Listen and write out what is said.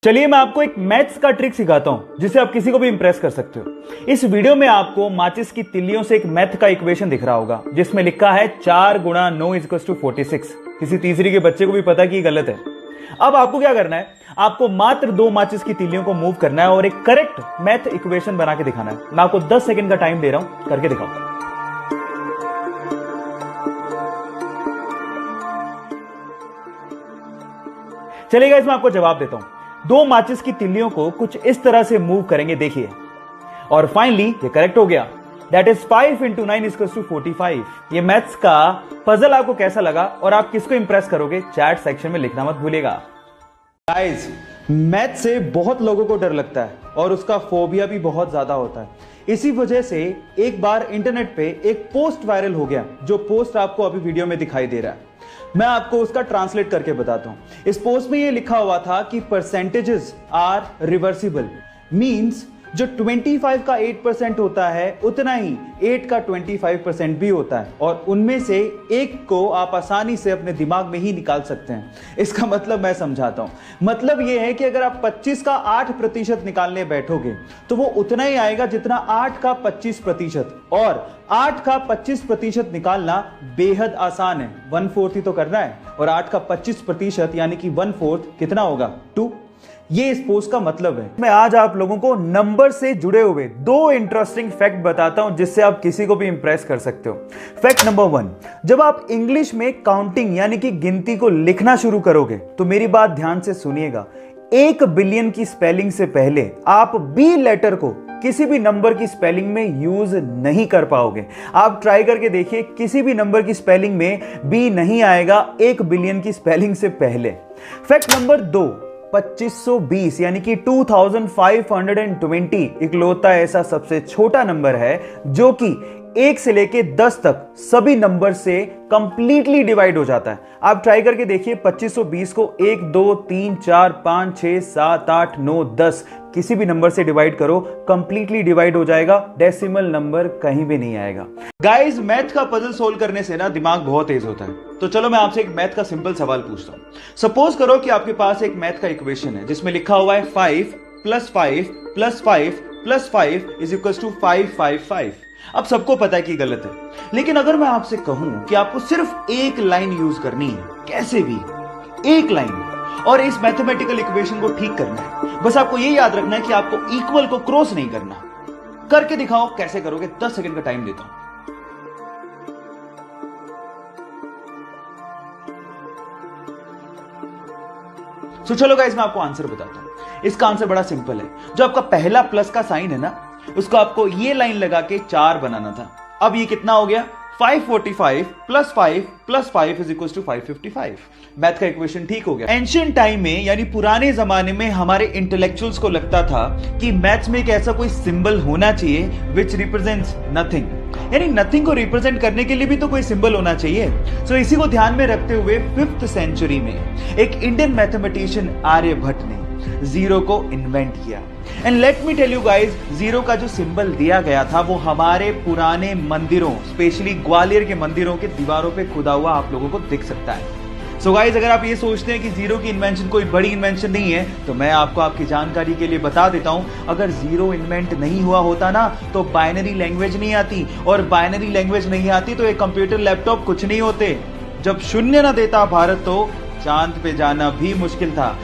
चलिए मैं आपको एक मैथ्स का ट्रिक सिखाता हूं जिससे आप किसी को भी इंप्रेस कर सकते हो। इस वीडियो में आपको माचिस की तिल्लियों से एक मैथ का इक्वेशन दिख रहा होगा जिसमें लिखा है 4 गुणा 9 = 46। किसी तीसरी के बच्चे को भी पता कि ये गलत है। अब आपको क्या करना है, आपको मात्र 2 माचिस की तिल्लियों को मूव करना है और एक करेक्ट मैथ इक्वेशन बना के दिखाना है। मैं आपको 10 सेकंड का टाइम दे रहा हूं, करके दिखाओ। चलिए गाइस, मैं आपको जवाब देता हूं। 2 माचिस की तिल्लियों को कुछ इस तरह से मूव करेंगे, देखिए, और फाइनली ये करेक्ट हो गया। That is 5 × 9 = 45। ये मैथ्स का पजल आपको कैसा लगा और आप किसको इंप्रेस करोगे, चैट सेक्शन में लिखना मत भूलिएगा। गाइस, मैथ से बहुत लोगों को डर लगता है और उसका फोबिया भी बहुत ज्यादा होता है। इसी वजह से एक बार इंटरनेट पे एक पोस्ट वायरल हो गया, जो पोस्ट आपको अभी वीडियो में दिखाई दे रहा है। मैं आपको उसका ट्रांसलेट करके बताता हूं। इस पोस्ट में ये लिखा हुआ था कि परसेंटेजेस आर रिवर्सिबल, मींस जो 25 का 8% होता है उतना ही 8 का 25% भी होता है, और उनमें से एक को आप आसानी से अपने दिमाग में ही निकाल सकते हैं। इसका मतलब मैं समझाता हूं। मतलब यह है कि अगर आप 25 का 8% निकालने बैठोगे तो वो उतना ही आएगा जितना 8 का 25%, और 8 का 25% निकालना बेहद आसान है। 1/4 ही तो करना है, और 8 का 25% यानी कि 1/4 कितना होगा, 2। ये इस पोस्ट का मतलब है। मैं आज आप लोगों को नंबर से जुड़े हुए 2 इंटरेस्टिंग फैक्ट बताता हूं जिससे आप किसी को भी इंप्रेस कर सकते हो। फैक्ट नंबर 1, जब आप इंग्लिश में काउंटिंग यानी कि गिनती को लिखना शुरू करोगे तो मेरी बात ध्यान से सुनिएगा। 1 बिलियन की स्पेलिंग से पहले आप बी लेटर को किसी भी नंबर की स्पेलिंग में यूज नहीं कर पाओगे। आप ट्राई करके देखिए, किसी भी नंबर की स्पेलिंग में बी नहीं आएगा 1 बिलियन की स्पेलिंग से पहले। फैक्ट नंबर 2, 2520 यानी कि 2520 इकलौता ऐसा सबसे छोटा नंबर है जो कि 1 से लेके 10 तक सभी नंबर से कंप्लीटली डिवाइड हो जाता है। आप ट्राई करके देखिए, 2520 को 1 2 3 4 5 6 7 8 9 10 किसी भी नंबर से डिवाइड करो, कंप्लीटली डिवाइड हो जाएगा, डेसिमल नंबर कहीं भी नहीं आएगा। गाइस, मैथ का पजल सोल्व करने से ना दिमाग बहुत तेज होता है। तो चलो मैं आपसे एक मैथ का सिंपल सवाल पूछता हूं। सपोज करो कि आपके पास एक मैथ का इक्वेशन है जिसमें लिखा हुआ है 5 + 5 + 5 + 5 = 555। अब सबको पता है कि गलत है, लेकिन अगर मैं आपसे कहूं कि आपको सिर्फ एक लाइन यूज करनी है, कैसे भी एक लाइन, और इस मैथमेटिकल इक्वेशन को ठीक करना है, बस आपको ये याद रखना है कि आपको इक्वल को क्रॉस नहीं करना। करके दिखाओ, कैसे करोगे, 10 सेकंड का टाइम देता हूं। तो चलो गाइस, मैं आपको आंसर बताता हूं। इसका आंसर बड़ा सिंपल है। जो आपका पहला प्लस का साइन है ना, उसको आपको ये लाइन लगा के 4 बनाना था। अब ये कितना हो गया, 545 + 5 + 5 = 555। मैथ का इक्वेशन ठीक हो गया। एंशिएंट टाइम में यानी पुराने जमाने में हमारे इंटेलेक्चुअल्स को लगता था कि मैथ्स में एक ऐसा कोई सिंबल होना चाहिए विच रिप्रेजेंट्स नथिंग, यानी नथिंग को रिप्रेजेंट करने के लिए भी तो कोई सिंबल होना चाहिए। सो इसी को ध्यान में रखते हुए 5th सेंचुरी में एक इंडियन मैथमेटिशियन आर्यभट्ट ने जीरो को इन्वेंट किया। And let me tell you guys, zero का जो सिंबल दिया गया था वो हमारे पुराने मंदिरों, स्पेशली ग्वालियर के मंदिरों के दीवारों पे खुदा हुआ आप लोगों को दिख सकता है। सो गाइज, अगर आप ये सोचते हैं कि जीरो की इन्वेंशन कोई बड़ी इन्वेंशन नहीं है, तो मैं आपको आपकी जानकारी के लिए बता देता हूं, अगर जीरो इन्वेंट नहीं हुआ होता ना तो बाइनरी लैंग्वेज नहीं आती, और बाइनरी लैंग्वेज नहीं आती तो एक कंप्यूटर लैपटॉप कुछ नहीं होते। जब शून्य ना देता भारत तो चांद पे जाना भी मुश्किल था।